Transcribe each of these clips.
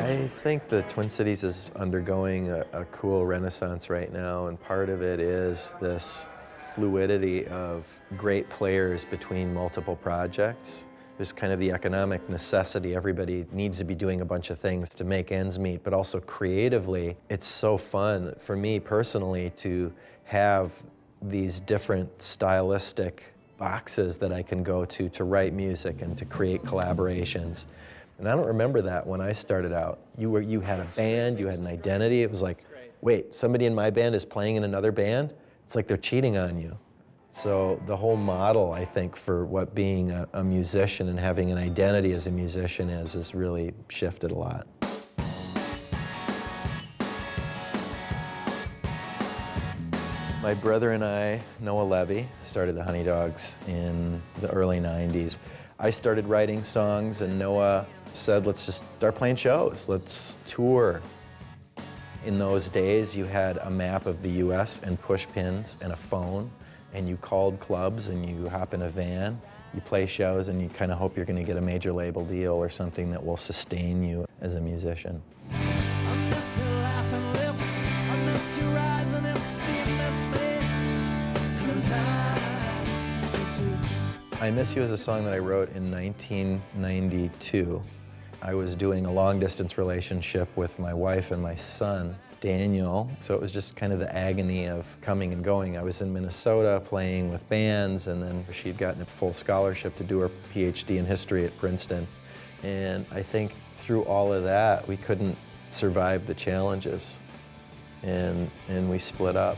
I think the Twin Cities is undergoing a cool renaissance right now, and part of it is this fluidity of great players between multiple projects. There's kind of the economic necessity. Everybody needs to be doing a bunch of things to make ends meet, but also creatively, it's so fun for me personally to have these different stylistic boxes that I can go to write music and to create collaborations. And I don't remember that when I started out. You had a band, you had an identity. It was like, wait, somebody in my band is playing in another band? It's like they're cheating on you. So the whole model, I think, for what being a musician and having an identity as a musician is really shifted a lot. My brother and I, Noah Levy, started the Honey Dogs in the early 90s. I started writing songs and Noah said, let's just start playing shows, let's tour. In those days, you had a map of the US and push pins and a phone, and you called clubs and you hop in a van, you play shows and you kind of hope you're going to get a major label deal or something that will sustain you as a musician. I miss your laughing lips, I miss your eyes and hips, do you miss me? 'Cause I miss you. I Miss You is a song that I wrote in 1992. I was doing a long-distance relationship with my wife and my son, Daniel, so it was just kind of the agony of coming and going. I was in Minnesota playing with bands, and then she'd gotten a full scholarship to do her PhD in history at Princeton. And I think through all of that, we couldn't survive the challenges, and we split up.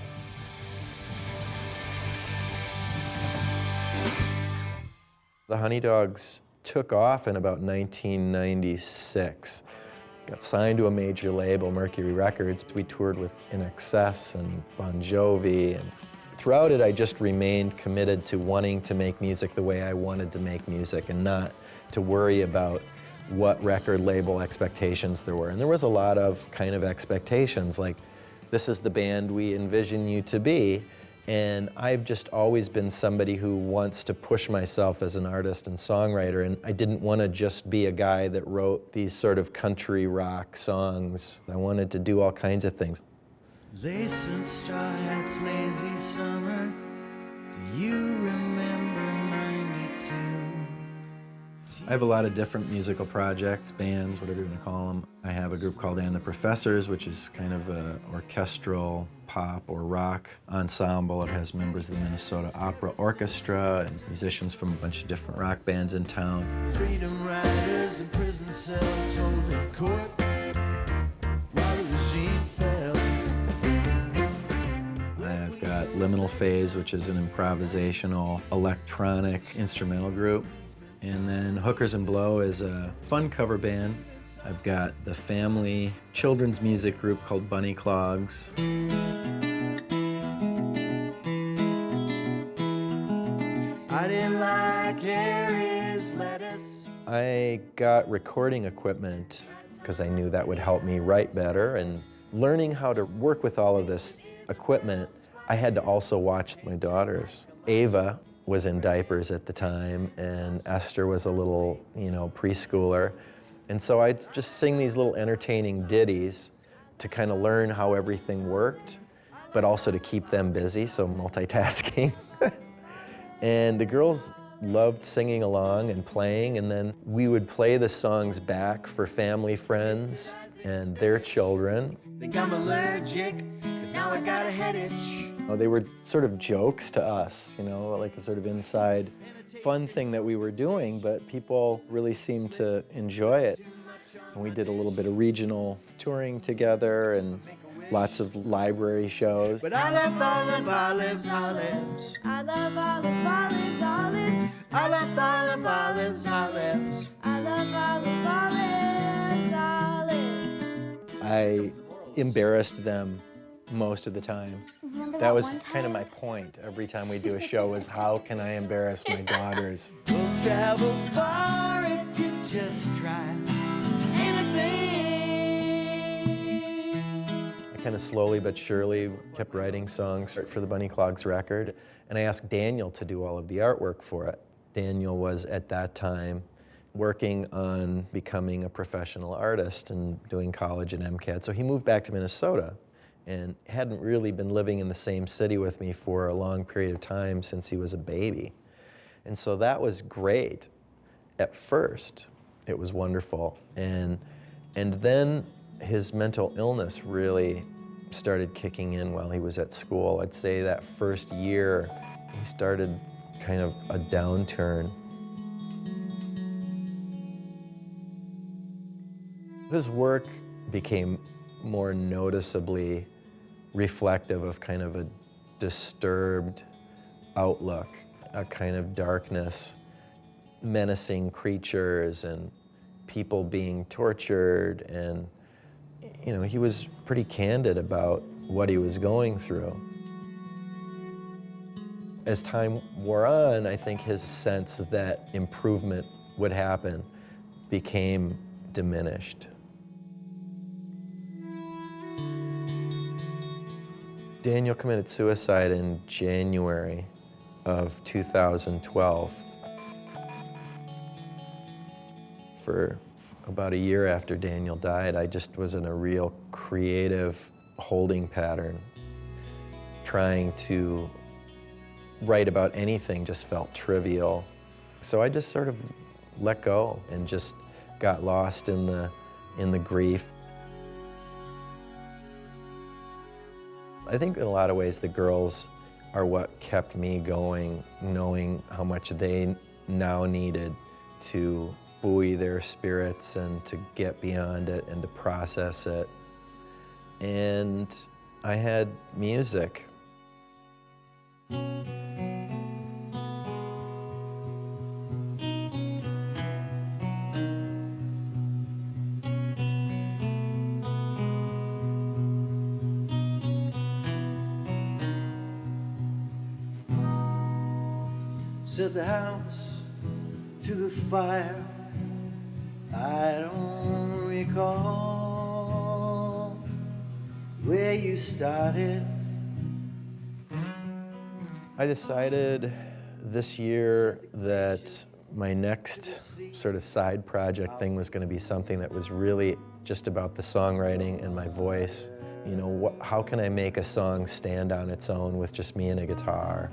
The Honey Dogs took off in about 1996. Got signed to a major label, Mercury Records. We toured with In Excess and Bon Jovi. And throughout it, I just remained committed to wanting to make music the way I wanted to make music and not to worry about what record label expectations there were. And there was a lot of kind of expectations, like, this is the band we envision you to be. And I've just always been somebody who wants to push myself as an artist and songwriter, and I didn't want to just be a guy that wrote these sort of country rock songs. I wanted to do all kinds of things. Lace and straw hats, lazy summer, do you remember 92? I have a lot of different musical projects, bands, whatever you want to call them. I have a group called And the Professors, which is kind of an orchestral pop or rock ensemble. It has members of the Minnesota Opera Orchestra and musicians from a bunch of different rock bands in town. Freedom riders in prison cells holding court while the regime fell. I've got Liminal Phase, which is an improvisational electronic instrumental group. And then Hookers and Blow is a fun cover band. I've got the family children's music group called Bunny Clogs. I didn't like Harry's lettuce. I got recording equipment because I knew that would help me write better, and learning how to work with all of this equipment, I had to also watch my daughters. Ava was in diapers at the time, and Esther was a little, preschooler. And so I'd just sing these little entertaining ditties to kind of learn how everything worked, but also to keep them busy, so multitasking. And the girls loved singing along and playing, and then we would play the songs back for family friends and their children. Think I'm allergic, 'cause now I got a head itch. They were sort of jokes to us, like a sort of inside fun thing that we were doing, but people really seemed to enjoy it. And we did a little bit of regional touring together and lots of library shows. But I love olive, olives, olives. I love olive, olives, olives. I love olive, olives, olives. I love olive, olives, olives. I embarrassed them most of the time. That was kind of my point. Every time we do a show was, how can I embarrass my daughters? We'll travel far if you just try anything. I kind of slowly but surely kept writing songs for the Bunny Clogs record, and I asked Daniel to do all of the artwork for it. Daniel was, at that time, working on becoming a professional artist and doing college at MCAD. So he moved back to Minnesota and hadn't really been living in the same city with me for a long period of time since he was a baby. And so that was great at first. It was wonderful. And then his mental illness really started kicking in while he was at school. I'd say that first year, he started kind of a downturn. His work became more noticeably reflective of kind of a disturbed outlook, a kind of darkness, menacing creatures and people being tortured, and you know, he was pretty candid about what he was going through. As time wore on, I think his sense that improvement would happen became diminished. Daniel committed suicide in January of 2012. For about a year after Daniel died, I just was in a real creative holding pattern. Trying to write about anything just felt trivial. So I just sort of let go and just got lost in the grief. I think in a lot of ways the girls are what kept me going, knowing how much they now needed to buoy their spirits and to get beyond it and to process it. And I had music. Set the house to the fire. I don't recall where you started. I decided this year that my next sort of side project thing was going to be something that was really just about the songwriting and my voice. You know, how can I make a song stand on its own with just me and a guitar?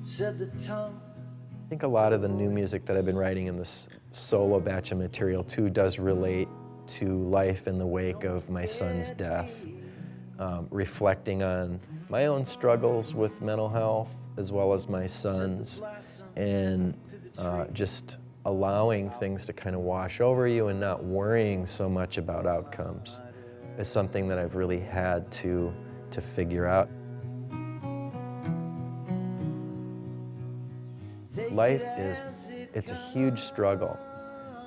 Said the tongue. I think a lot of the new music that I've been writing in this solo batch of material too does relate to life in the wake of my son's death. Reflecting on my own struggles with mental health as well as my son's, and just allowing things to kind of wash over you and not worrying so much about outcomes is something that I've really had to figure out. Life it's a huge struggle,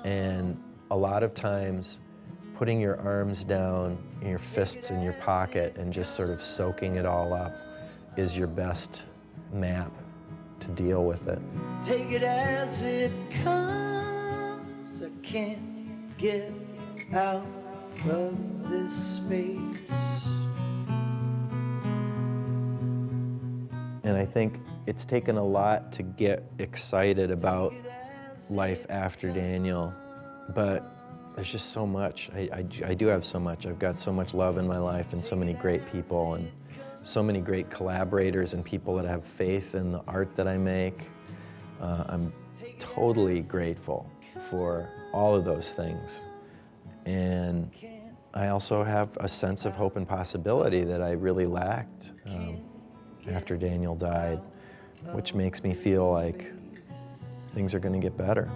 and a lot of times putting your arms down and your fists in your pocket and just sort of soaking it all up is your best map to deal with it. Take it as it comes. I can't get out of this space. And I think it's taken a lot to get excited about life after Daniel, but there's just so much. I do have so much. I've got so much love in my life and so many great people and so many great collaborators and people that have faith in the art that I make. I'm totally grateful for all of those things. And I also have a sense of hope and possibility that I really lacked after Daniel died, which makes me feel like things are going to get better.